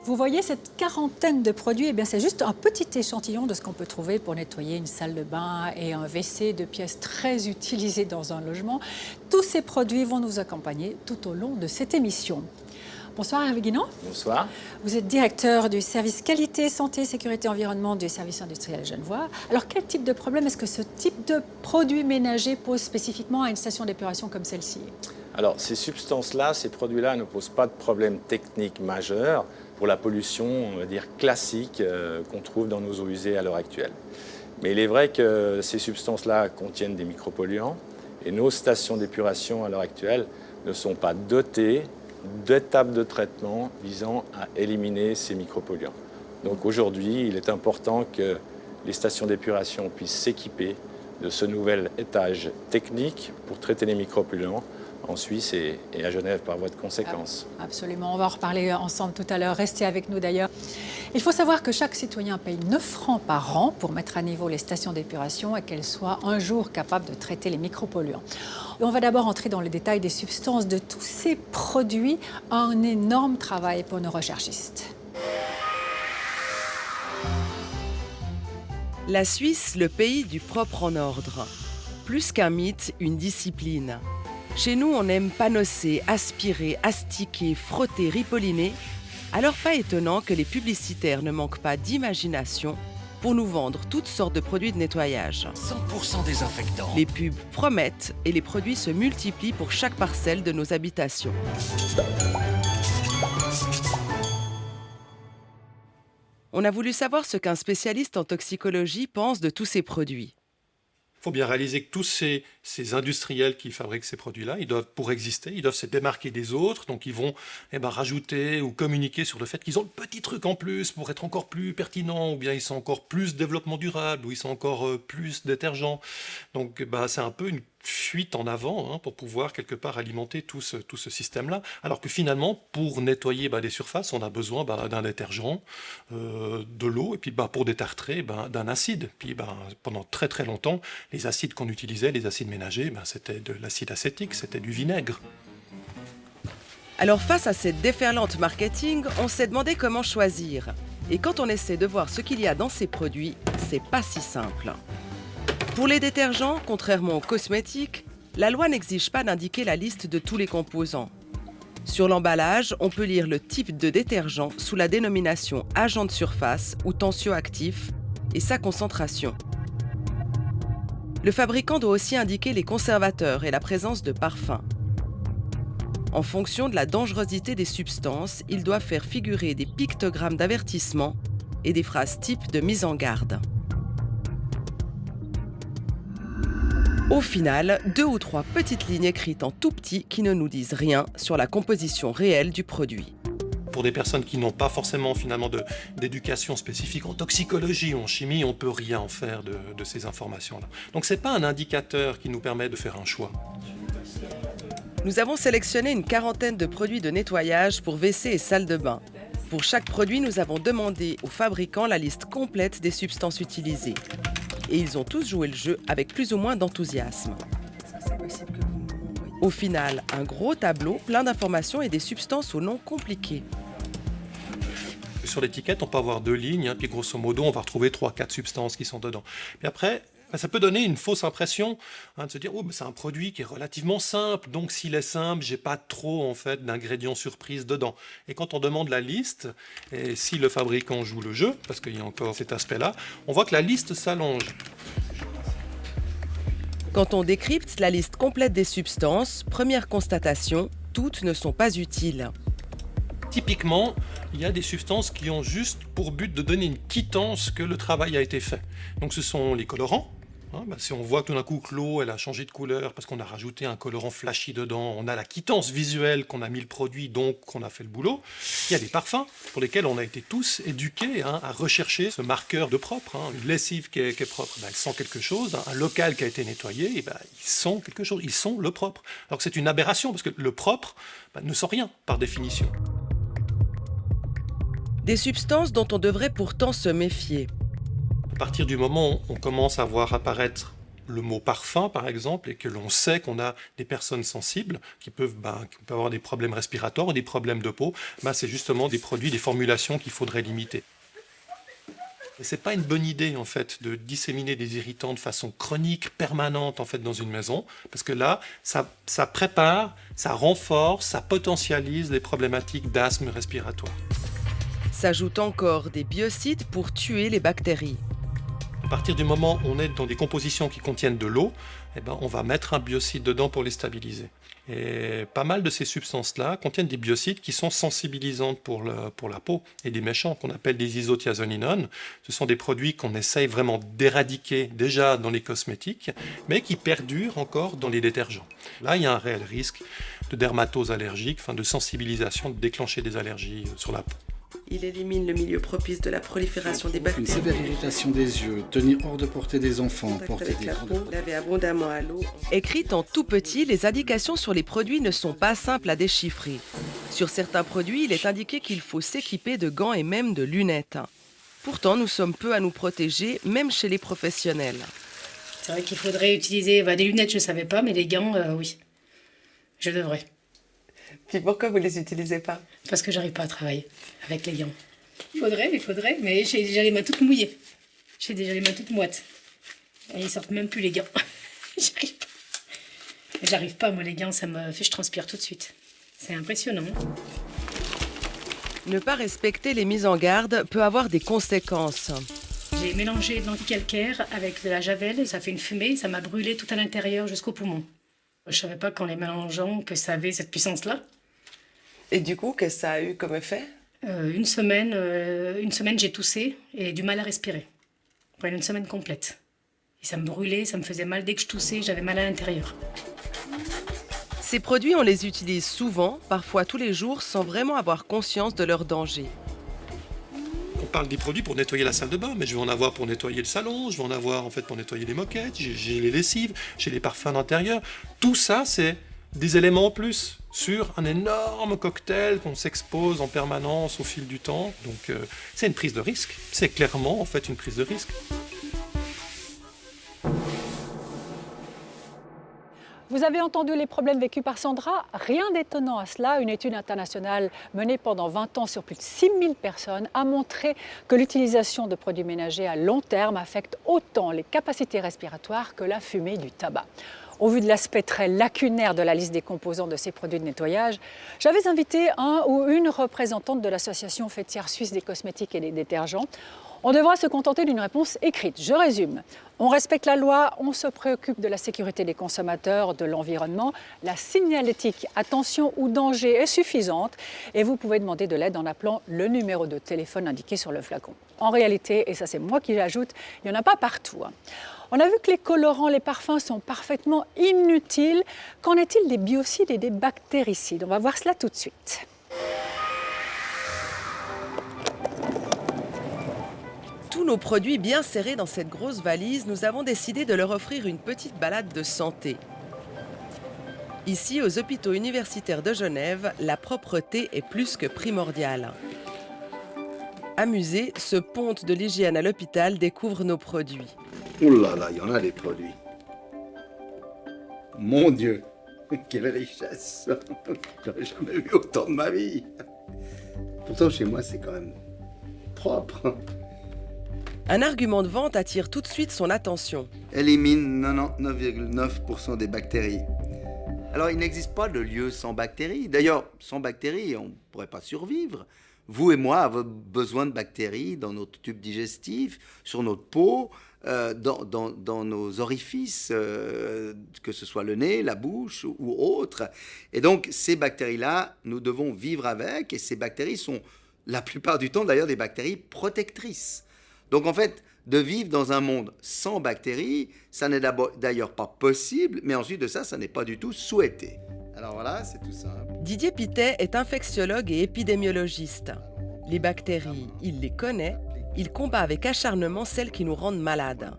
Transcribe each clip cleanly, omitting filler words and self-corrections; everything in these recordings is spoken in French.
Vous voyez cette quarantaine de produits, eh bien, c'est juste un petit échantillon de ce qu'on peut trouver pour nettoyer une salle de bain et un WC, deux pièces très utilisées dans un logement. Tous ces produits vont nous accompagner tout au long de cette émission. Bonsoir Hervé Guinan. Bonsoir. Vous êtes directeur du service qualité, santé, sécurité, environnement du service industriel Genevois. Alors quel type de problème est-ce que ce type de produit ménager pose spécifiquement à une station d'épuration comme celle-ci? Alors ces substances-là, ces produits-là ne posent pas de problème technique majeur pour la pollution, on va dire, classique qu'on trouve dans nos eaux usées à l'heure actuelle. Mais il est vrai que ces substances-là contiennent des micropolluants et nos stations d'épuration à l'heure actuelle ne sont pas dotées d'étapes de traitement visant à éliminer ces micropolluants. Donc aujourd'hui, il est important que les stations d'épuration puissent s'équiper de ce nouvel étage technique pour traiter les micropolluants en Suisse et à Genève par voie de conséquence. Absolument, on va en reparler ensemble tout à l'heure. Restez avec nous d'ailleurs. Il faut savoir que chaque citoyen paye 9 francs par an pour mettre à niveau les stations d'épuration et qu'elles soient un jour capables de traiter les micropolluants. Et on va d'abord entrer dans le détail des substances de tous ces produits. Un énorme travail pour nos recherchistes. La Suisse, le pays du propre en ordre. Plus qu'un mythe, une discipline. Chez nous, on aime panosser, aspirer, astiquer, frotter, ripolliner. Alors pas étonnant que les publicitaires ne manquent pas d'imagination pour nous vendre toutes sortes de produits de nettoyage. 100% désinfectant. Les pubs promettent et les produits se multiplient pour chaque parcelle de nos habitations. On a voulu savoir ce qu'un spécialiste en toxicologie pense de tous ces produits. Il faut bien réaliser que tous ces industriels qui fabriquent ces produits-là, ils doivent, pour exister, ils doivent se démarquer des autres. Donc ils vont rajouter ou communiquer sur le fait qu'ils ont le petit truc en plus pour être encore plus pertinents, ou bien ils sont encore plus développement durable, ou ils sont encore plus détergents. Donc c'est un peu une fuite en avant pour pouvoir quelque part alimenter tout ce système-là. Alors que finalement, pour nettoyer des surfaces, on a besoin d'un détergent, de l'eau, et puis pour détartrer, d'un acide. Puis pendant très très longtemps, les acides qu'on utilisait, les acides ménagers, c'était de l'acide acétique, c'était du vinaigre. Alors face à cette déferlante marketing, on s'est demandé comment choisir. Et quand on essaie de voir ce qu'il y a dans ces produits, c'est pas si simple. Pour les détergents, contrairement aux cosmétiques, la loi n'exige pas d'indiquer la liste de tous les composants. Sur l'emballage, on peut lire le type de détergent sous la dénomination agent de surface ou tensioactif et sa concentration. Le fabricant doit aussi indiquer les conservateurs et la présence de parfums. En fonction de la dangerosité des substances, il doit faire figurer des pictogrammes d'avertissement et des phrases types de mise en garde. Au final, 2 ou 3 petites lignes écrites en tout petit qui ne nous disent rien sur la composition réelle du produit. Pour des personnes qui n'ont pas forcément finalement d'éducation spécifique en toxicologie ou en chimie, on ne peut rien en faire de ces informations-là. Donc ce n'est pas un indicateur qui nous permet de faire un choix. Nous avons sélectionné une quarantaine de produits de nettoyage pour WC et salle de bain. Pour chaque produit, nous avons demandé aux fabricants la liste complète des substances utilisées. Et ils ont tous joué le jeu avec plus ou moins d'enthousiasme. Au final, un gros tableau plein d'informations et des substances aux noms compliqués. Sur l'étiquette, on peut avoir 2 lignes, puis grosso modo, on va retrouver 3-4 substances qui sont dedans. Puis après, ça peut donner une fausse impression de se dire « c'est un produit qui est relativement simple, donc s'il est simple, j'ai pas trop en fait d'ingrédients surprises dedans ». Et quand on demande la liste, et si le fabricant joue le jeu, parce qu'il y a encore cet aspect-là, on voit que la liste s'allonge. Quand on décrypte la liste complète des substances, première constatation, toutes ne sont pas utiles. Typiquement, il y a des substances qui ont juste pour but de donner une quittance que le travail a été fait. Donc ce sont les colorants. Si on voit que tout d'un coup que l'eau elle a changé de couleur parce qu'on a rajouté un colorant flashy dedans, on a la quittance visuelle qu'on a mis le produit, donc qu'on a fait le boulot. Il y a des parfums pour lesquels on a été tous éduqués à rechercher ce marqueur de propre. Une lessive qui est propre, elle sent quelque chose. Un local qui a été nettoyé, ils sentent quelque chose, ils sont le propre. Alors que c'est une aberration parce que le propre ne sent rien par définition. Des substances dont on devrait pourtant se méfier. À partir du moment où on commence à voir apparaître le mot parfum, par exemple, et que l'on sait qu'on a des personnes sensibles qui peuvent avoir des problèmes respiratoires ou des problèmes de peau, c'est justement des produits, des formulations qu'il faudrait limiter. Et c'est pas une bonne idée en fait de disséminer des irritants de façon chronique, permanente en fait dans une maison, parce que là, ça prépare, ça renforce, ça potentialise les problématiques d'asthme respiratoire. S'ajoutent encore des biocides pour tuer les bactéries. À partir du moment où on est dans des compositions qui contiennent de l'eau, on va mettre un biocide dedans pour les stabiliser. Et pas mal de ces substances-là contiennent des biocides qui sont sensibilisantes pour la peau et des méchants qu'on appelle des isothiazolinones. Ce sont des produits qu'on essaye vraiment d'éradiquer déjà dans les cosmétiques, mais qui perdurent encore dans les détergents. Là, il y a un réel risque de dermatose allergique, de sensibilisation, de déclencher des allergies sur la peau. Il élimine le milieu propice de la prolifération des bactéries. Une sévère irritation des yeux, tenir hors de portée des enfants, porter Avec des la grandes peau, laver abondamment à l'eau. Écrites en tout petit, les indications sur les produits ne sont pas simples à déchiffrer. Sur certains produits, il est indiqué qu'il faut s'équiper de gants et même de lunettes. Pourtant, nous sommes peu à nous protéger, même chez les professionnels. C'est vrai qu'il faudrait utiliser des lunettes, je ne savais pas, mais les gants, oui, je devrais. Puis pourquoi vous les utilisez pas? Parce que j'arrive pas à travailler avec les gants. Il faudrait, mais j'ai déjà les mains toutes mouillées. J'ai déjà les mains toutes moites. Et ils sortent même plus les gants. J'arrive pas. J'arrive pas, moi les gants, ça me fait, je transpire tout de suite. C'est impressionnant. Ne pas respecter les mises en garde peut avoir des conséquences. J'ai mélangé de l'anticalcaire avec de la javel, ça fait une fumée, ça m'a brûlé tout à l'intérieur jusqu'au poumon. Je savais pas qu'en les mélangeant que ça avait cette puissance-là. Et du coup, qu'est-ce que ça a eu comme effet? Une semaine, j'ai toussé et du mal à respirer. Pendant une semaine complète. Et ça me brûlait, ça me faisait mal. Dès que je toussais, j'avais mal à l'intérieur. Ces produits, on les utilise souvent, parfois tous les jours, sans vraiment avoir conscience de leur danger. On parle des produits pour nettoyer la salle de bain, mais je vais en avoir pour nettoyer le salon, je vais en avoir pour nettoyer les moquettes, j'ai les lessives, j'ai les parfums d'intérieur. Tout ça, c'est des éléments en plus sur un énorme cocktail qu'on s'expose en permanence au fil du temps. Donc c'est une prise de risque. C'est clairement une prise de risque. Vous avez entendu les problèmes vécus par Sandra. Rien d'étonnant à cela. Une étude internationale menée pendant 20 ans sur plus de 6000 personnes a montré que l'utilisation de produits ménagers à long terme affecte autant les capacités respiratoires que la fumée du tabac. Au vu de l'aspect très lacunaire de la liste des composants de ces produits de nettoyage, j'avais invité un ou une représentante de l'association fêtière suisse des cosmétiques et des détergents. On devra se contenter d'une réponse écrite. Je résume. On respecte la loi, on se préoccupe de la sécurité des consommateurs, de l'environnement. La signalétique attention ou danger est suffisante et vous pouvez demander de l'aide en appelant le numéro de téléphone indiqué sur le flacon. En réalité, et ça c'est moi qui l'ajoute, il n'y en a pas partout. On a vu que les colorants, les parfums sont parfaitement inutiles. Qu'en est-il des biocides et des bactéricides? On va voir cela tout de suite. Tous nos produits bien serrés dans cette grosse valise, nous avons décidé de leur offrir une petite balade de santé. Ici, aux hôpitaux universitaires de Genève, la propreté est plus que primordiale. Amusé, ce ponte de l'hygiène à l'hôpital découvre nos produits. Oh là là, il y en a des produits. Mon Dieu, quelle richesse. J'aurais jamais vu autant de ma vie. Pourtant, chez moi, c'est quand même propre. Un argument de vente attire tout de suite son attention. Élimine 99,9% des bactéries. Alors, il n'existe pas de lieu sans bactéries. D'ailleurs, sans bactéries, on ne pourrait pas survivre. Vous et moi avons besoin de bactéries dans notre tube digestif, sur notre peau, dans nos orifices, que ce soit le nez, la bouche ou autre. Et donc, ces bactéries-là, nous devons vivre avec. Et ces bactéries sont, la plupart du temps, d'ailleurs, des bactéries protectrices. Donc, en fait, de vivre dans un monde sans bactéries, ça n'est d'ailleurs pas possible, mais ensuite de ça, ça n'est pas du tout souhaité. Alors voilà, c'est tout simple. Didier Pittet est infectiologue et épidémiologiste. Les bactéries, il les connaît, il combat avec acharnement celles qui nous rendent malades.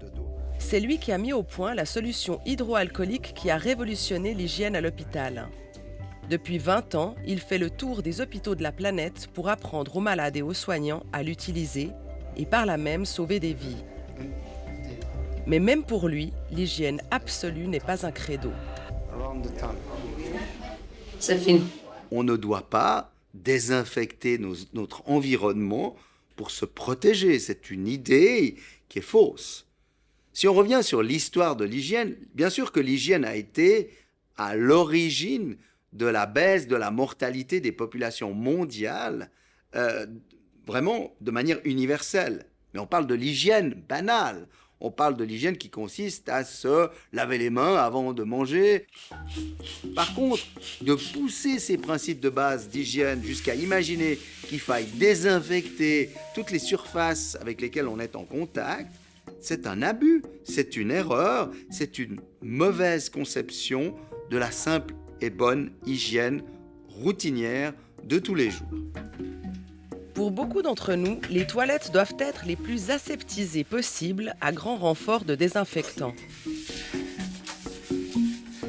C'est lui qui a mis au point la solution hydroalcoolique qui a révolutionné l'hygiène à l'hôpital. Depuis 20 ans, il fait le tour des hôpitaux de la planète pour apprendre aux malades et aux soignants à l'utiliser et par là même sauver des vies. Mais même pour lui, l'hygiène absolue n'est pas un credo. C'est fini. On ne doit pas désinfecter notre environnement pour se protéger. C'est une idée qui est fausse. Si on revient sur l'histoire de l'hygiène, bien sûr que l'hygiène a été à l'origine de la baisse de la mortalité des populations mondiales, vraiment de manière universelle. Mais on parle de l'hygiène banale. On parle de l'hygiène qui consiste à se laver les mains avant de manger. Par contre, de pousser ces principes de base d'hygiène jusqu'à imaginer qu'il faille désinfecter toutes les surfaces avec lesquelles on est en contact, c'est un abus, c'est une erreur, c'est une mauvaise conception de la simple et bonne hygiène routinière de tous les jours. Pour beaucoup d'entre nous, les toilettes doivent être les plus aseptisées possibles à grand renfort de désinfectants.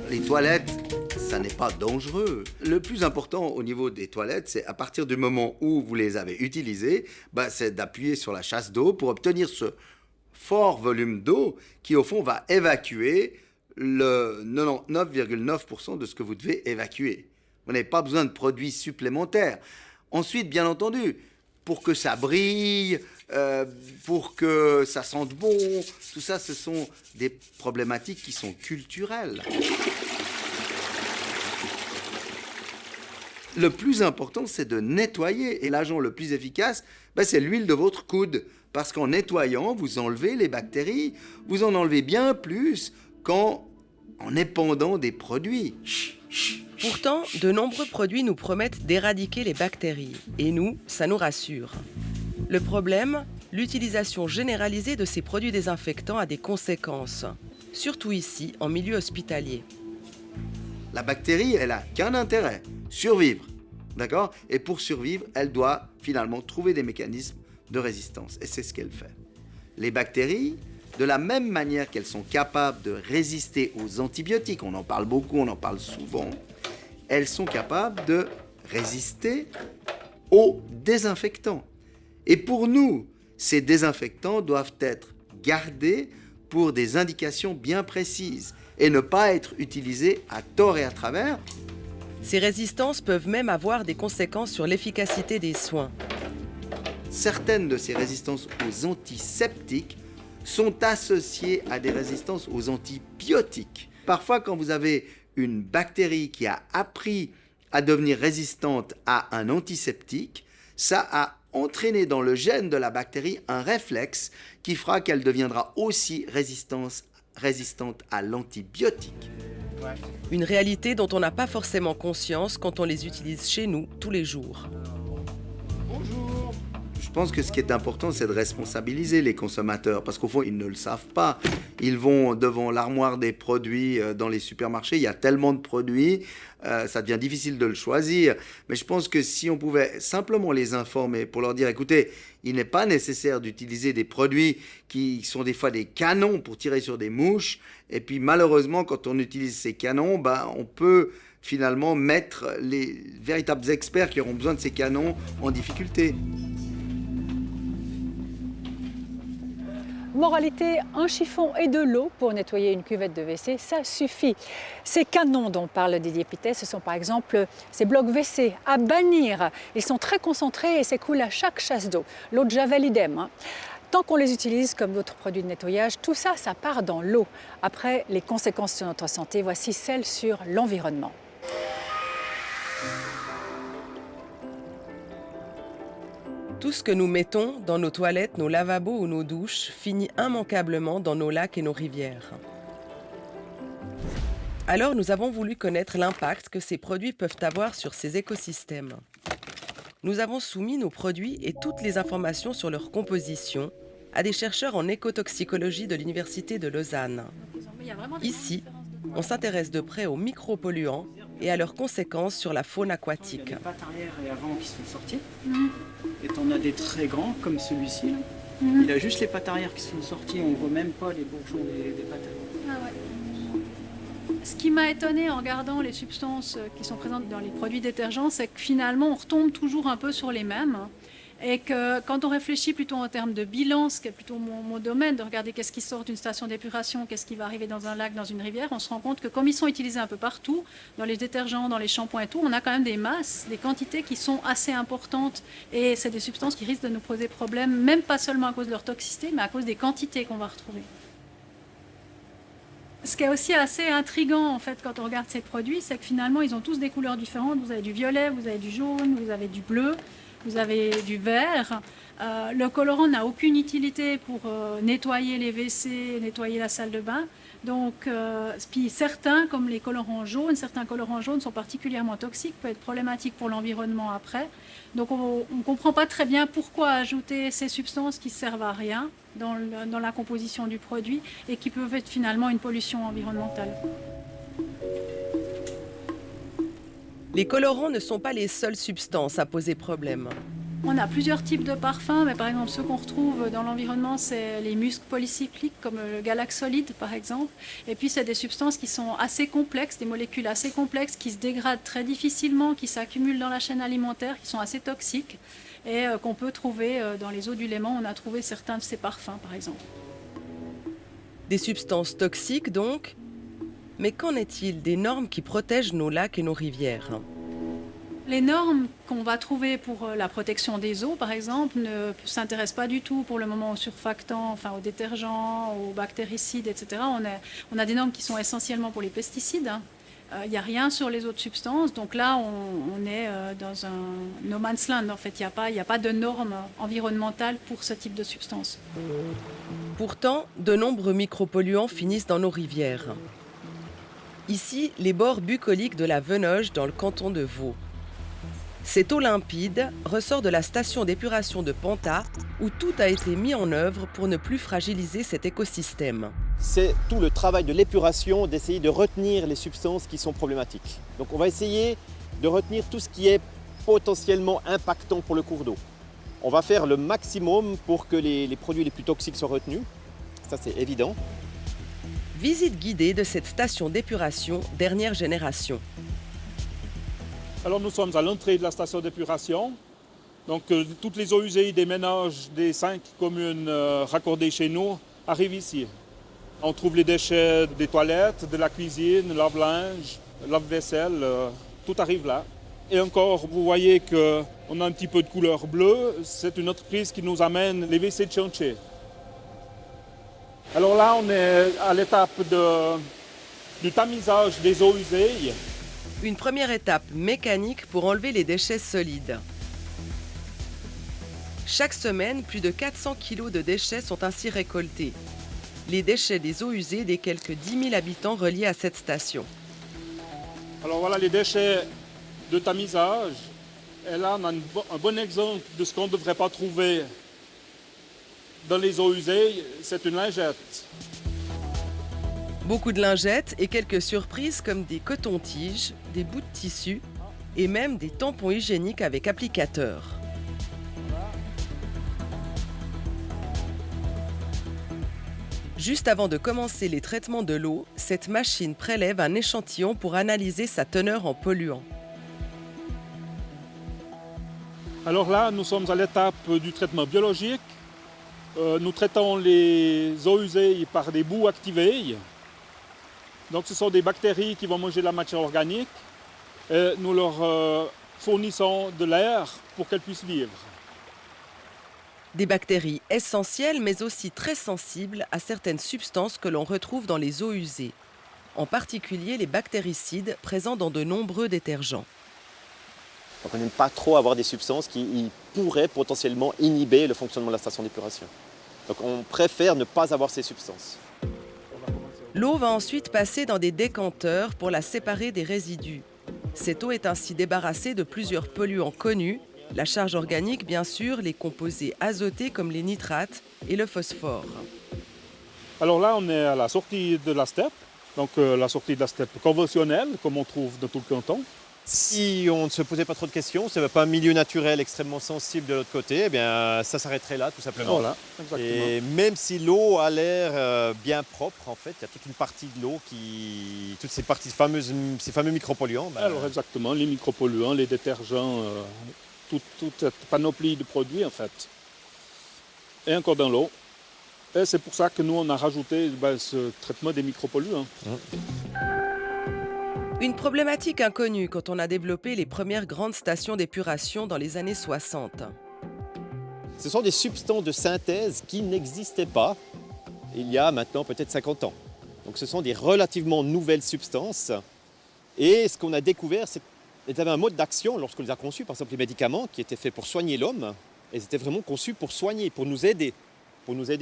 Les toilettes, ça n'est pas dangereux. Le plus important au niveau des toilettes, c'est à partir du moment où vous les avez utilisées, c'est d'appuyer sur la chasse d'eau pour obtenir ce fort volume d'eau qui, au fond, va évacuer le 99,9% de ce que vous devez évacuer. Vous n'avez pas besoin de produits supplémentaires. Ensuite, bien entendu, pour que ça brille, pour que ça sente bon, tout ça, ce sont des problématiques qui sont culturelles. Le plus important, c'est de nettoyer. Et l'agent le plus efficace, c'est l'huile de votre coude. Parce qu'en nettoyant, vous enlevez les bactéries. Vous en enlevez bien plus qu'en épandant des produits. Pourtant, de nombreux produits nous promettent d'éradiquer les bactéries. Et nous, ça nous rassure. Le problème, l'utilisation généralisée de ces produits désinfectants a des conséquences. Surtout ici, en milieu hospitalier. La bactérie, elle n'a qu'un intérêt, survivre. D'accord ? Et pour survivre, elle doit finalement trouver des mécanismes de résistance. Et c'est ce qu'elle fait. Les bactéries, de la même manière qu'elles sont capables de résister aux antibiotiques, on en parle beaucoup, on en parle souvent, elles sont capables de résister aux désinfectants. Et pour nous, ces désinfectants doivent être gardés pour des indications bien précises et ne pas être utilisés à tort et à travers. Ces résistances peuvent même avoir des conséquences sur l'efficacité des soins. Certaines de ces résistances aux antiseptiques sont associées à des résistances aux antibiotiques. Parfois, quand vous avez une bactérie qui a appris à devenir résistante à un antiseptique, ça a entraîné dans le gène de la bactérie un réflexe qui fera qu'elle deviendra aussi résistante à l'antibiotique. Une réalité dont on n'a pas forcément conscience quand on les utilise chez nous tous les jours. Bonjour. Je pense que ce qui est important, c'est de responsabiliser les consommateurs, parce qu'au fond, ils ne le savent pas. Ils vont devant l'armoire des produits dans les supermarchés, il y a tellement de produits, ça devient difficile de le choisir. Mais je pense que si on pouvait simplement les informer pour leur dire, écoutez, il n'est pas nécessaire d'utiliser des produits qui sont des fois des canons pour tirer sur des mouches, et puis malheureusement, quand on utilise ces canons, on peut finalement mettre les véritables experts qui auront besoin de ces canons en difficulté. Moralité, un chiffon et de l'eau pour nettoyer une cuvette de WC, ça suffit. Ces canons dont parle Didier Pittet, ce sont par exemple ces blocs WC à bannir. Ils sont très concentrés et s'écoulent à chaque chasse d'eau. L'eau de Javel, idem. Tant qu'on les utilise comme d'autres produits de nettoyage, tout ça, ça part dans l'eau. Après, les conséquences sur notre santé, voici celles sur l'environnement. Tout ce que nous mettons dans nos toilettes, nos lavabos ou nos douches finit immanquablement dans nos lacs et nos rivières. Alors nous avons voulu connaître l'impact que ces produits peuvent avoir sur ces écosystèmes. Nous avons soumis nos produits et toutes les informations sur leur composition à des chercheurs en écotoxicologie de l'Université de Lausanne. Ici, on s'intéresse de près aux micropolluants et à leurs conséquences sur la faune aquatique. Il y a des pattes arrière et avant qui sont sorties. Et t'en as des très grands, comme celui-ci. Il a juste les pattes arrière qui sont sorties. On ne voit même pas les bourgeons des pattes avant. Ah ouais. Ce qui m'a étonné en regardant les substances qui sont présentes dans les produits détergents, c'est que finalement, on retombe toujours un peu sur les mêmes. Et que quand on réfléchit plutôt en termes de bilan, ce qui est plutôt mon domaine, de regarder qu'est-ce qui sort d'une station d'épuration, qu'est-ce qui va arriver dans un lac, dans une rivière, on se rend compte que comme ils sont utilisés un peu partout, dans les détergents, dans les shampoings et tout, on a quand même des masses, des quantités qui sont assez importantes. Et c'est des substances qui risquent de nous poser problème, même pas seulement à cause de leur toxicité, mais à cause des quantités qu'on va retrouver. Ce qui est aussi assez intriguant en fait quand on regarde ces produits, c'est que finalement ils ont tous des couleurs différentes. Vous avez du violet, vous avez du jaune, vous avez du bleu, vous avez du vert. Le colorant n'a aucune utilité pour nettoyer les WC, nettoyer la salle de bain. Donc, puis certains, comme les colorants jaunes, certains colorants jaunes sont particulièrement toxiques, peuvent être problématiques pour l'environnement après. Donc on ne comprend pas très bien pourquoi ajouter ces substances qui ne servent à rien dans la composition du produit et qui peuvent être finalement une pollution environnementale. Les colorants ne sont pas les seules substances à poser problème. On a plusieurs types de parfums, mais par exemple ceux qu'on retrouve dans l'environnement, c'est les muscs polycycliques comme le galaxolide par exemple. Et puis c'est des substances qui sont assez complexes, des molécules assez complexes qui se dégradent très difficilement, qui s'accumulent dans la chaîne alimentaire, qui sont assez toxiques et qu'on peut trouver dans les eaux du Léman. On a trouvé certains de ces parfums par exemple. Des substances toxiques donc. Mais qu'en est-il des normes qui protègent nos lacs et nos rivières ? Les normes qu'on va trouver pour la protection des eaux, par exemple, ne s'intéressent pas du tout pour le moment aux surfactants, enfin aux détergents, aux bactéricides, etc. On a des normes qui sont essentiellement pour les pesticides. Il n'y a rien sur les autres substances. Donc là, on est dans un no man's land. En fait, il n'y a pas de normes environnementales pour ce type de substances. Pourtant, de nombreux micropolluants finissent dans nos rivières. Ici, les bords bucoliques de la Venoge dans le canton de Vaud. Cette eau limpide ressort de la station d'épuration de Panta où tout a été mis en œuvre pour ne plus fragiliser cet écosystème. C'est tout le travail de l'épuration d'essayer de retenir les substances qui sont problématiques. Donc on va essayer de retenir tout ce qui est potentiellement impactant pour le cours d'eau. On va faire le maximum pour que les produits les plus toxiques soient retenus, ça c'est évident. Visite guidée de cette station d'épuration dernière génération. Alors nous sommes à l'entrée de la station d'épuration. Donc toutes les eaux usées des ménages des 5 communes raccordées chez nous arrivent ici. On trouve les déchets des toilettes, de la cuisine, lave-linge, lave-vaisselle, tout arrive là. Et encore, vous voyez qu'on a un petit peu de couleur bleue. C'est une entreprise qui nous amène les WC de chantier. Alors là, on est à l'étape du tamisage des eaux usées. Une première étape mécanique pour enlever les déchets solides. Chaque semaine, plus de 400 kg de déchets sont ainsi récoltés. Les déchets des eaux usées des quelques 10 000 habitants reliés à cette station. Alors voilà les déchets de tamisage. Et là, on a un bon exemple de ce qu'on ne devrait pas trouver dans les eaux usées. C'est une lingette. Beaucoup de lingettes et quelques surprises comme des cotons-tiges, des bouts de tissu et même des tampons hygiéniques avec applicateur. Juste avant de commencer les traitements de l'eau, cette machine prélève un échantillon pour analyser sa teneur en polluants. Alors là, nous sommes à l'étape du traitement biologique. Nous traitons les eaux usées par des boues activées. Donc ce sont des bactéries qui vont manger la matière organique et nous leur fournissons de l'air pour qu'elles puissent vivre. Des bactéries essentielles mais aussi très sensibles à certaines substances que l'on retrouve dans les eaux usées, en particulier les bactéricides présents dans de nombreux détergents. Donc on n'aime pas trop avoir des substances qui pourraient potentiellement inhiber le fonctionnement de la station d'épuration. Donc on préfère ne pas avoir ces substances. L'eau va ensuite passer dans des décanteurs pour la séparer des résidus. Cette eau est ainsi débarrassée de plusieurs polluants connus, la charge organique bien sûr, les composés azotés comme les nitrates et le phosphore. Alors là, on est à la sortie de la steppe, donc la sortie de la steppe conventionnelle, comme on trouve dans tout le canton. Si on ne se posait pas trop de questions, si il n'y avait pas un milieu naturel extrêmement sensible de l'autre côté, eh bien, ça s'arrêterait là tout simplement. Voilà, exactement. Et même si l'eau a l'air bien propre, en fait, il y a toute une partie de l'eau toutes ces parties, ces fameux micropolluants. Alors exactement, les micropolluants, les détergents, toute cette panoplie de produits en fait. Et encore dans l'eau. Et c'est pour ça que nous on a rajouté ce traitement des micropolluants. Une problématique inconnue quand on a développé les premières grandes stations d'épuration dans les années 60. Ce sont des substances de synthèse qui n'existaient pas il y a maintenant peut-être 50 ans. Donc ce sont des relativement nouvelles substances. Et ce qu'on a découvert, c'est qu'elles avaient un mode d'action lorsqu'on les a conçus, par exemple les médicaments qui étaient faits pour soigner l'homme. Elles étaient vraiment conçues pour soigner, pour nous aider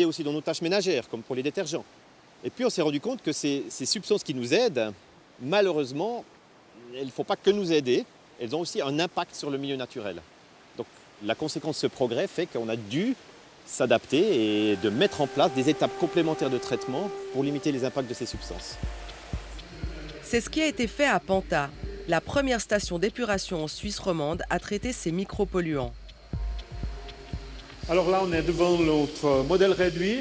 aussi dans nos tâches ménagères, comme pour les détergents. Et puis on s'est rendu compte que ces substances qui nous aident, malheureusement, elles ne font pas que nous aider, elles ont aussi un impact sur le milieu naturel. Donc la conséquence de ce progrès fait qu'on a dû s'adapter et de mettre en place des étapes complémentaires de traitement pour limiter les impacts de ces substances. C'est ce qui a été fait à Panta, la première station d'épuration en Suisse romande à traiter ces micropolluants. Alors là, on est devant notre modèle réduit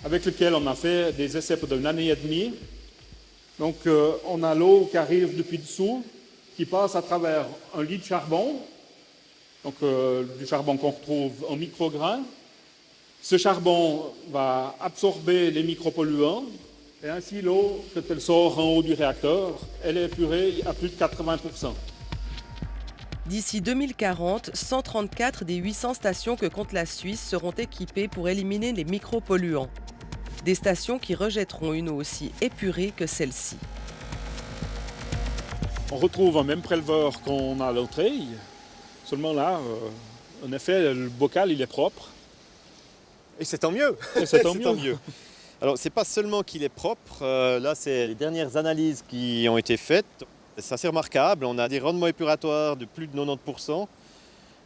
avec lequel on a fait des essais pendant 1 année et demie. Donc on a l'eau qui arrive depuis dessous, qui passe à travers un lit de charbon, donc du charbon qu'on retrouve en micrograins. Ce charbon va absorber les micropolluants et ainsi l'eau, quand elle sort en haut du réacteur, elle est épurée à plus de 80%. D'ici 2040, 134 des 800 stations que compte la Suisse seront équipées pour éliminer les micropolluants. Des stations qui rejetteront une eau aussi épurée que celle-ci. On retrouve un même préleveur qu'on a à l'entrée, seulement là, en effet, le bocal il est propre. Et c'est tant mieux. Et c'est tant mieux. Alors c'est pas seulement qu'il est propre, là c'est les dernières analyses qui ont été faites. C'est assez remarquable, on a des rendements épuratoires de plus de 90%,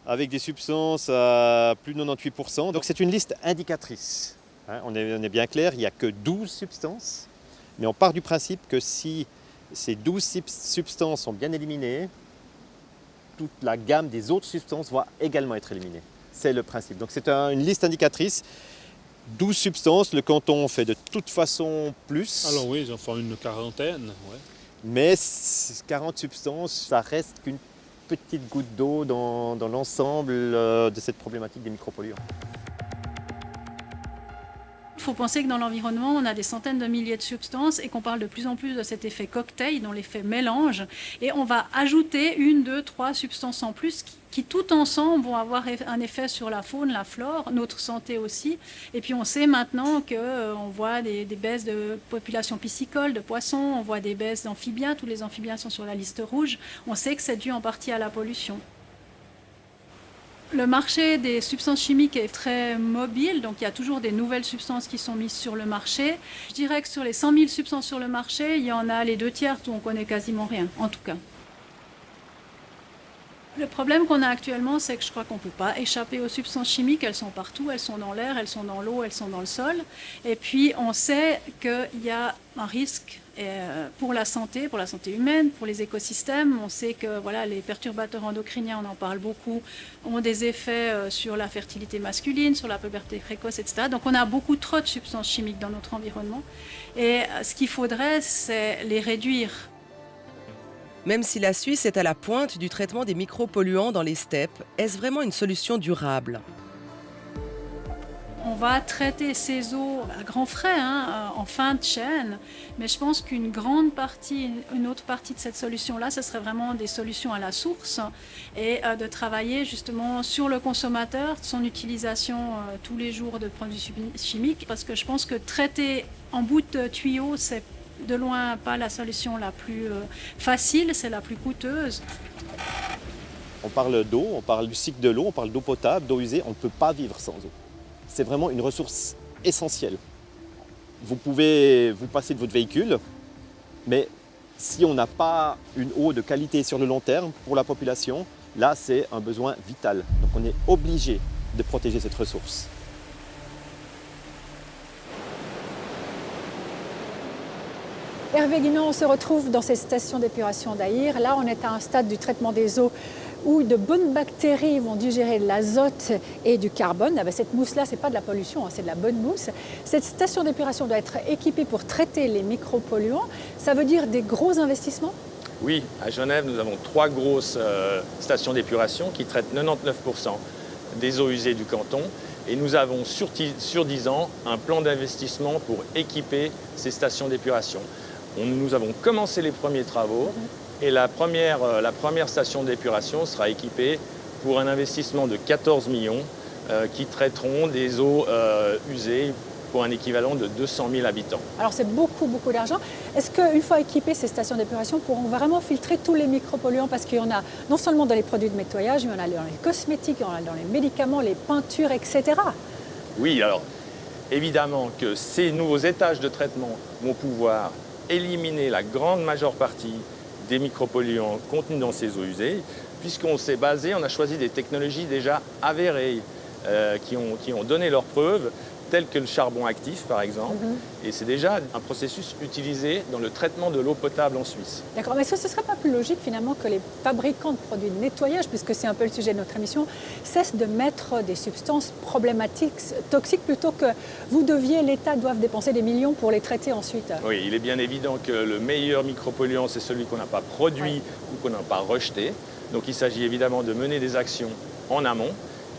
avec des substances à plus de 98%. Donc c'est une liste indicatrice. On est bien clair, il n'y a que 12 substances, mais on part du principe que si ces 12 substances sont bien éliminées, toute la gamme des autres substances va également être éliminée. C'est le principe. Donc c'est une liste indicatrice. 12 substances, le canton fait de toute façon plus. Alors oui, j'en fais une quarantaine. Ouais. Mais 40 substances, ça reste qu'une petite goutte d'eau dans l'ensemble de cette problématique des micropolluants. Il faut penser que dans l'environnement, on a des centaines de milliers de substances et qu'on parle de plus en plus de cet effet cocktail, dont l'effet mélange. Et on va ajouter 1, 2, 3 substances en plus qui tout ensemble vont avoir un effet sur la faune, la flore, notre santé aussi. Et puis on sait maintenant qu'on voit des baisses de population piscicole, de poissons, on voit des baisses d'amphibiens, tous les amphibiens sont sur la liste rouge. On sait que c'est dû en partie à la pollution. Le marché des substances chimiques est très mobile, donc il y a toujours des nouvelles substances qui sont mises sur le marché. Je dirais que sur les 100 000 substances sur le marché, il y en a les 2/3 où on connaît quasiment rien, en tout cas. Le problème qu'on a actuellement, c'est que je crois qu'on ne peut pas échapper aux substances chimiques. Elles sont partout, elles sont dans l'air, elles sont dans l'eau, elles sont dans le sol. Et puis, on sait qu'il y a un risque pour la santé humaine, pour les écosystèmes. On sait que voilà, les perturbateurs endocriniens, on en parle beaucoup, ont des effets sur la fertilité masculine, sur la puberté précoce, etc. Donc, on a beaucoup trop de substances chimiques dans notre environnement. Et ce qu'il faudrait, c'est les réduire. Même si la Suisse est à la pointe du traitement des micropolluants dans les steppes, est-ce vraiment une solution durable ? On va traiter ces eaux à grands frais, en fin de chaîne, mais je pense qu'une autre partie de cette solution-là, ce serait vraiment des solutions à la source et de travailler justement sur le consommateur, son utilisation tous les jours de produits chimiques, parce que je pense que traiter en bout de tuyau, c'est de loin pas la solution la plus facile, c'est la plus coûteuse. On parle d'eau, on parle du cycle de l'eau, on parle d'eau potable, d'eau usée, on ne peut pas vivre sans eau. C'est vraiment une ressource essentielle. Vous pouvez vous passer de votre véhicule, mais si on n'a pas une eau de qualité sur le long terme pour la population, là c'est un besoin vital. Donc on est obligé de protéger cette ressource. Hervé Guinan, on se retrouve dans ces stations d'épuration d'Aïr. Là, on est à un stade du traitement des eaux où de bonnes bactéries vont digérer de l'azote et du carbone. Ah ben, cette mousse-là, ce n'est pas de la pollution, c'est de la bonne mousse. Cette station d'épuration doit être équipée pour traiter les micropolluants. Ça veut dire des gros investissements ? Oui, à Genève, nous avons 3 grosses stations d'épuration qui traitent 99% des eaux usées du canton. Et nous avons sur 10 ans un plan d'investissement pour équiper ces stations d'épuration. Nous avons commencé les premiers travaux et la première station d'épuration sera équipée pour un investissement de 14 millions qui traiteront des eaux usées pour un équivalent de 200 000 habitants. Alors c'est beaucoup, beaucoup d'argent. Est-ce qu'une fois équipées, ces stations d'épuration pourront vraiment filtrer tous les micropolluants? Parce qu'il y en a non seulement dans les produits de nettoyage, mais il y en a dans les cosmétiques, il y en a dans les médicaments, les peintures, etc. Oui, alors évidemment que ces nouveaux étages de traitement vont pouvoir éliminer la grande majeure partie des micropolluants contenus dans ces eaux usées, puisqu'on s'est basé, on a choisi des technologies déjà avérées, qui ont donné leurs preuves, tels que le charbon actif par exemple. Et c'est déjà un processus utilisé dans le traitement de l'eau potable en Suisse. D'accord, mais est-ce que ce ne serait pas plus logique finalement que les fabricants de produits de nettoyage, puisque c'est un peu le sujet de notre émission, cessent de mettre des substances problématiques, toxiques, plutôt que l'État doive dépenser des millions pour les traiter ensuite? Oui, il est bien évident que le meilleur micropolluant, c'est celui qu'on n'a pas produit ou qu'on n'a pas rejeté. Donc il s'agit évidemment de mener des actions en amont.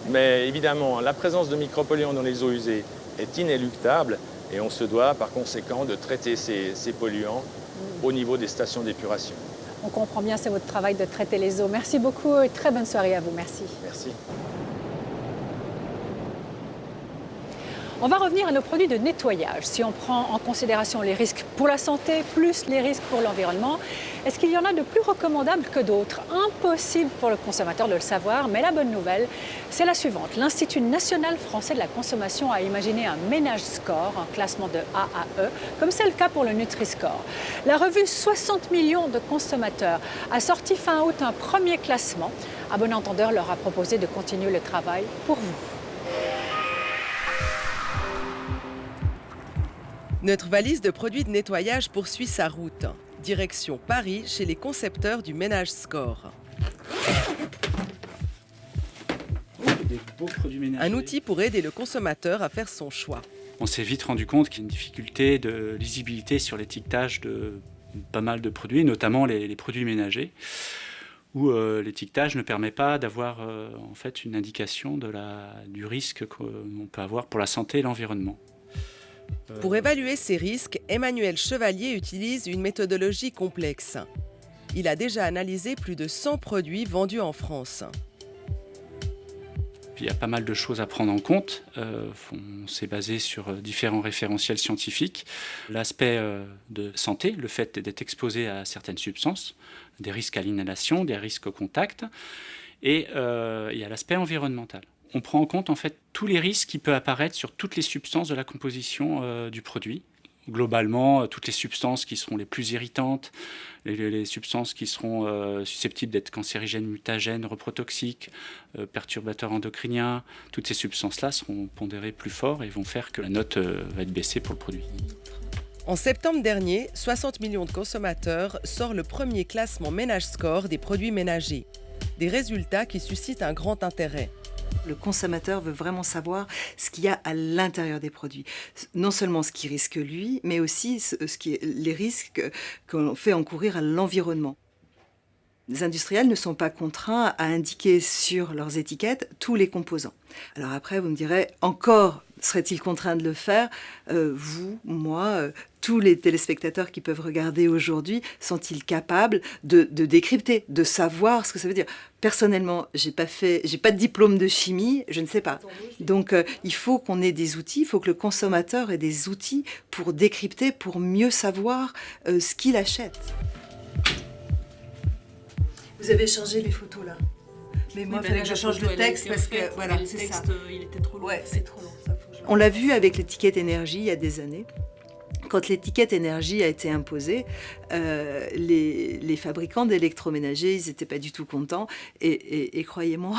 Mais évidemment, la présence de micropolluants dans les eaux usées est inéluctable et on se doit par conséquent de traiter ces polluants au niveau des stations d'épuration. On comprend bien, c'est votre travail de traiter les eaux. Merci beaucoup et très bonne soirée à vous. Merci. Merci. On va revenir à nos produits de nettoyage. Si on prend en considération les risques pour la santé plus les risques pour l'environnement, est-ce qu'il y en a de plus recommandables que d'autres? Impossible pour le consommateur de le savoir, mais la bonne nouvelle, c'est la suivante. L'Institut national français de la consommation a imaginé un ménage score, un classement de A à E, comme c'est le cas pour le Nutri-Score. La revue 60 millions de consommateurs a sorti fin août un premier classement. À bon entendeur, leur a proposé de continuer le travail pour vous. Notre valise de produits de nettoyage poursuit sa route. Direction Paris, chez les concepteurs du Ménage Score. Des beaux produits ménagers. Un outil pour aider le consommateur à faire son choix. On s'est vite rendu compte qu'il y a une difficulté de lisibilité sur l'étiquetage de pas mal de produits, notamment les produits ménagers, où l'étiquetage ne permet pas d'avoir en fait une indication du risque qu'on peut avoir pour la santé et l'environnement. Pour évaluer ces risques, Emmanuel Chevalier utilise une méthodologie complexe. Il a déjà analysé plus de 100 produits vendus en France. Il y a pas mal de choses à prendre en compte. On s'est basé sur différents référentiels scientifiques. L'aspect de santé, le fait d'être exposé à certaines substances, des risques à l'inhalation, des risques au contact. Et il y a l'aspect environnemental. On prend en compte en fait tous les risques qui peuvent apparaître sur toutes les substances de la composition du produit. Globalement, toutes les substances qui seront les plus irritantes, les substances qui seront susceptibles d'être cancérigènes, mutagènes, reprotoxiques, perturbateurs endocriniens, toutes ces substances-là seront pondérées plus fort et vont faire que la note va être baissée pour le produit. En septembre dernier, 60 millions de consommateurs sort le premier classement Ménage Score des produits ménagers. Des résultats qui suscitent un grand intérêt. Le consommateur veut vraiment savoir ce qu'il y a à l'intérieur des produits. Non seulement ce qu'il risque lui, mais aussi les risques qu'on fait encourir à l'environnement. Les industriels ne sont pas contraints à indiquer sur leurs étiquettes tous les composants. Alors après, vous me direz, encore serait-il contraint de le faire? Vous, moi, tous les téléspectateurs qui peuvent regarder aujourd'hui, sont-ils capables de décrypter, de savoir ce que ça veut dire? Personnellement, j'ai pas de diplôme de chimie, je ne sais pas. Donc, il faut qu'on ait des outils, il faut que le consommateur ait des outils pour décrypter, pour mieux savoir ce qu'il achète. Vous avez changé les photos là. Mais moi, il fallait que je change le texte parce que voilà, c'est ça. Il était trop long. Ouais, c'est trop long. On l'a vu avec l'étiquette énergie il y a des années. Quand l'étiquette énergie a été imposée, les fabricants d'électroménagers, ils n'étaient pas du tout contents. Et croyez-moi,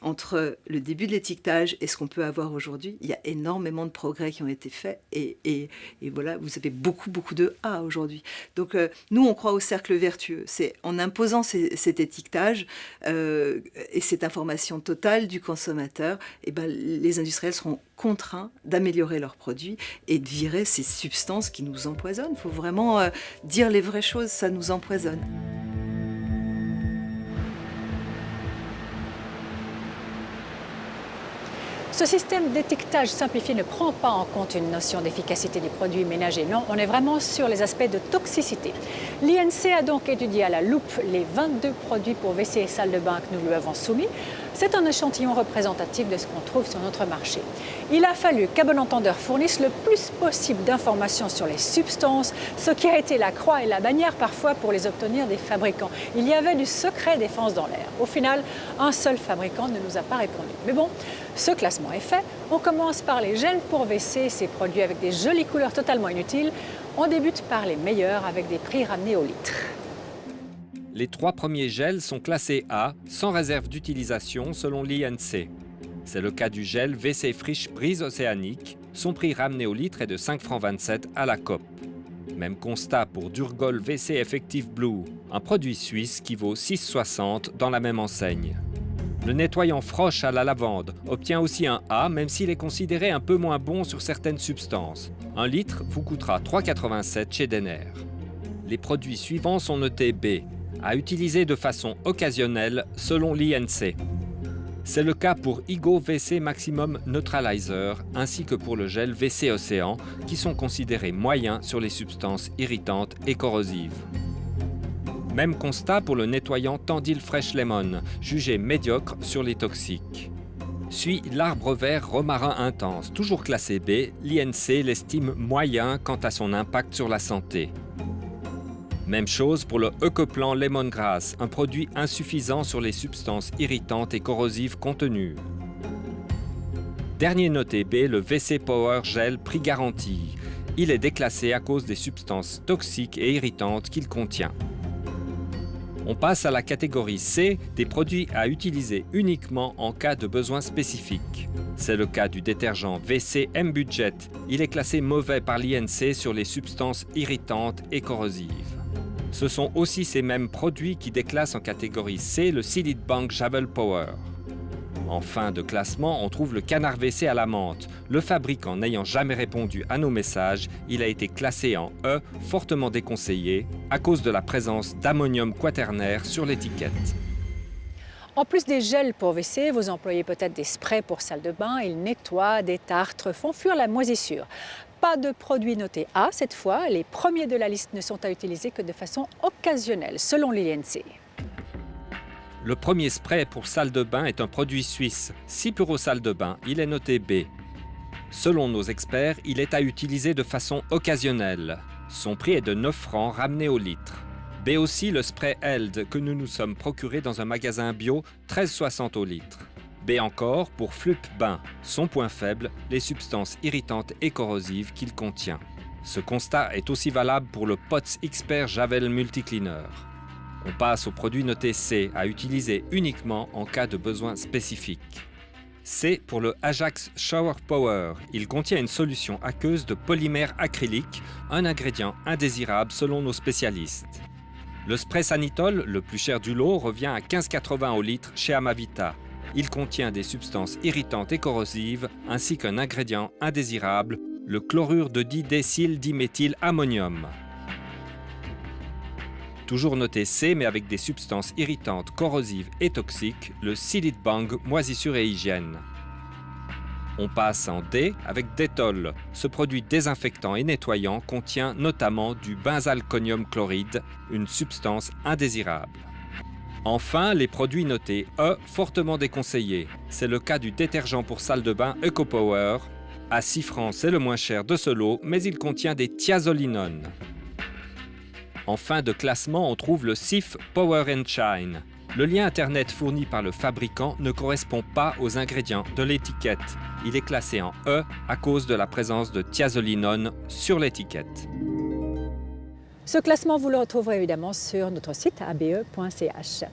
entre le début de l'étiquetage et ce qu'on peut avoir aujourd'hui, il y a énormément de progrès qui ont été faits. Et voilà, vous avez beaucoup de A aujourd'hui. Donc, nous, on croit au cercle vertueux. C'est en imposant cet étiquetage et cette information totale du consommateur, et ben, les industriels seront contraints d'améliorer leurs produits et de virer ces substances qui nous empoisonnent. Il faut vraiment dire les vraies choses, ça nous empoisonne. Ce système d'étiquetage simplifié ne prend pas en compte une notion d'efficacité des produits ménagers. Non, on est vraiment sur les aspects de toxicité. L'INC a donc étudié à la loupe les 22 produits pour WC et salle de bain que nous lui avons soumis. C'est un échantillon représentatif de ce qu'on trouve sur notre marché. Il a fallu qu'à bon entendeur fournisse le plus possible d'informations sur les substances, ce qui a été la croix et la bannière parfois pour les obtenir des fabricants. Il y avait du secret défense dans l'air. Au final, un seul fabricant ne nous a pas répondu. Mais bon, ce classement est fait. On commence par les gels pour WC, ces produits avec des jolies couleurs totalement inutiles. On débute par les meilleurs avec des prix ramenés au litre. Les 3 premiers gels sont classés A, sans réserve d'utilisation selon l'INC. C'est le cas du gel WC Frisch Brise Océanique. Son prix ramené au litre est de 5,27 francs à la COP. Même constat pour Durgol WC Effective Blue, un produit suisse qui vaut 6,60 dans la même enseigne. Le nettoyant Frosch à la lavande obtient aussi un A, même s'il est considéré un peu moins bon sur certaines substances. Un litre vous coûtera 3,87 chez Denner. Les produits suivants sont notés B, à utiliser de façon occasionnelle selon l'INC. C'est le cas pour Igo WC Maximum Neutralizer ainsi que pour le gel WC Océan qui sont considérés moyens sur les substances irritantes et corrosives. Même constat pour le nettoyant Tandil Fresh Lemon, jugé médiocre sur les toxiques. Suit l'arbre vert romarin intense, toujours classé B, l'INC l'estime moyen quant à son impact sur la santé. Même chose pour le Ecoplan Lemongrass, un produit insuffisant sur les substances irritantes et corrosives contenues. Dernier noté B, le WC Power Gel prix garanti. Il est déclassé à cause des substances toxiques et irritantes qu'il contient. On passe à la catégorie C, des produits à utiliser uniquement en cas de besoin spécifique. C'est le cas du détergent WC M-Budget. Il est classé mauvais par l'INC sur les substances irritantes et corrosives. Ce sont aussi ces mêmes produits qui déclassent en catégorie C le Silid Bank Javel Power. En fin de classement, on trouve le canard WC à la menthe. Le fabricant n'ayant jamais répondu à nos messages, il a été classé en E, fortement déconseillé, à cause de la présence d'ammonium quaternaire sur l'étiquette. En plus des gels pour WC, vous employez peut-être des sprays pour salle de bain. Ils nettoient, détartrent, font fuir la moisissure. Pas de produits notés A cette fois. Les premiers de la liste ne sont à utiliser que de façon occasionnelle, selon l'INC. Le premier spray pour salle de bain est un produit suisse. 6 pour salle de bain, il est noté B. Selon nos experts, il est à utiliser de façon occasionnelle. Son prix est de 9 francs ramené au litre. B aussi le spray Eld que nous nous sommes procuré dans un magasin bio, 13,60 au litre. B encore pour Flup Bain, son point faible, les substances irritantes et corrosives qu'il contient. Ce constat est aussi valable pour le POTS Expert Javel Multicleaner. On passe au produit noté C, à utiliser uniquement en cas de besoin spécifique. C pour le Ajax Shower Power. Il contient une solution aqueuse de polymère acrylique, un ingrédient indésirable selon nos spécialistes. Le spray Sanitol, le plus cher du lot, revient à 15,80 au litre chez Amavita. Il contient des substances irritantes et corrosives, ainsi qu'un ingrédient indésirable, le chlorure de didécyl-diméthylammonium. Toujours noté C, mais avec des substances irritantes, corrosives et toxiques, le Silid Bang Moisissure et Hygiène. On passe en D avec Dettol. Ce produit désinfectant et nettoyant contient notamment du benzalconium chloride, une substance indésirable. Enfin, les produits notés E, fortement déconseillés. C'est le cas du détergent pour salle de bain EcoPower. À 6 francs, c'est le moins cher de ce lot, mais il contient des thiazolinones. En fin de classement, on trouve le Cif Power & Shine. Le lien Internet fourni par le fabricant ne correspond pas aux ingrédients de l'étiquette. Il est classé en E à cause de la présence de thiazolinone sur l'étiquette. Ce classement, vous le retrouverez évidemment sur notre site abe.ch.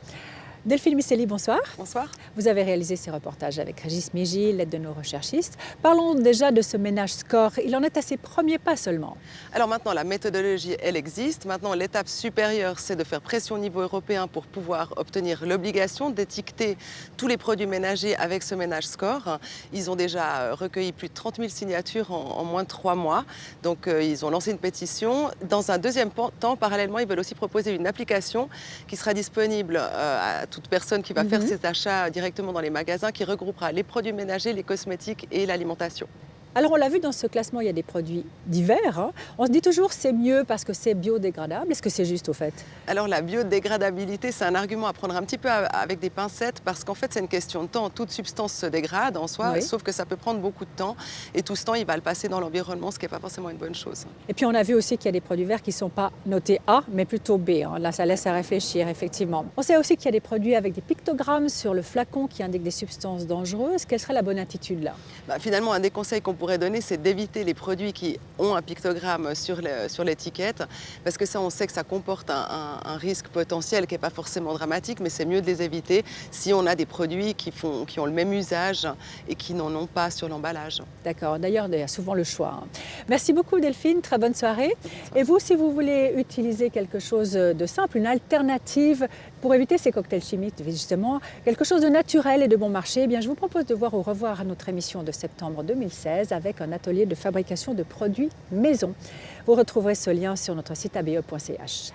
Delphine Miceli, bonsoir. Bonsoir. Vous avez réalisé ces reportages avec Régis Mégy, l'aide de nos recherchistes. Parlons déjà de ce ménage score. Il en est à ses premiers pas seulement. Alors maintenant, la méthodologie, elle existe. Maintenant, l'étape supérieure, c'est de faire pression au niveau européen pour pouvoir obtenir l'obligation d'étiqueter tous les produits ménagers avec ce ménage score. Ils ont déjà recueilli plus de 30 000 signatures en moins de 3 mois. Donc, ils ont lancé une pétition. Dans un deuxième temps, parallèlement, ils veulent aussi proposer une application qui sera disponible à toute personne qui va faire ses achats directement dans les magasins, qui regroupera les produits ménagers, les cosmétiques et l'alimentation. Alors on l'a vu dans ce classement, il y a des produits divers. Hein. On se dit toujours c'est mieux parce que c'est biodégradable. Est-ce que c'est juste au fait? Alors la biodégradabilité, c'est un argument à prendre un petit peu avec des pincettes parce qu'en fait c'est une question de temps. Toute substance se dégrade en soi, sauf que ça peut prendre beaucoup de temps et tout ce temps il va le passer dans l'environnement, ce qui n'est pas forcément une bonne chose. Et puis on a vu aussi qu'il y a des produits verts qui ne sont pas notés A mais plutôt B. Hein. Là ça laisse à réfléchir effectivement. On sait aussi qu'il y a des produits avec des pictogrammes sur le flacon qui indiquent des substances dangereuses. Quelle serait la bonne attitude là? Finalement un des conseils qu'on pourrait donner, c'est d'éviter les produits qui ont un pictogramme sur l'étiquette, parce que ça, on sait que ça comporte un risque potentiel qui n'est pas forcément dramatique, mais c'est mieux de les éviter si on a des produits qui ont le même usage et qui n'en ont pas sur l'emballage. D'accord, d'ailleurs, il y a souvent le choix. Hein. Merci beaucoup Delphine, très bonne soirée. Et vous, si vous voulez utiliser quelque chose de simple, une alternative pour éviter ces cocktails chimiques, justement, quelque chose de naturel et de bon marché, eh bien, je vous propose de voir au revoir notre émission de septembre 2016 avec un atelier de fabrication de produits maison. Vous retrouverez ce lien sur notre site abe.ch.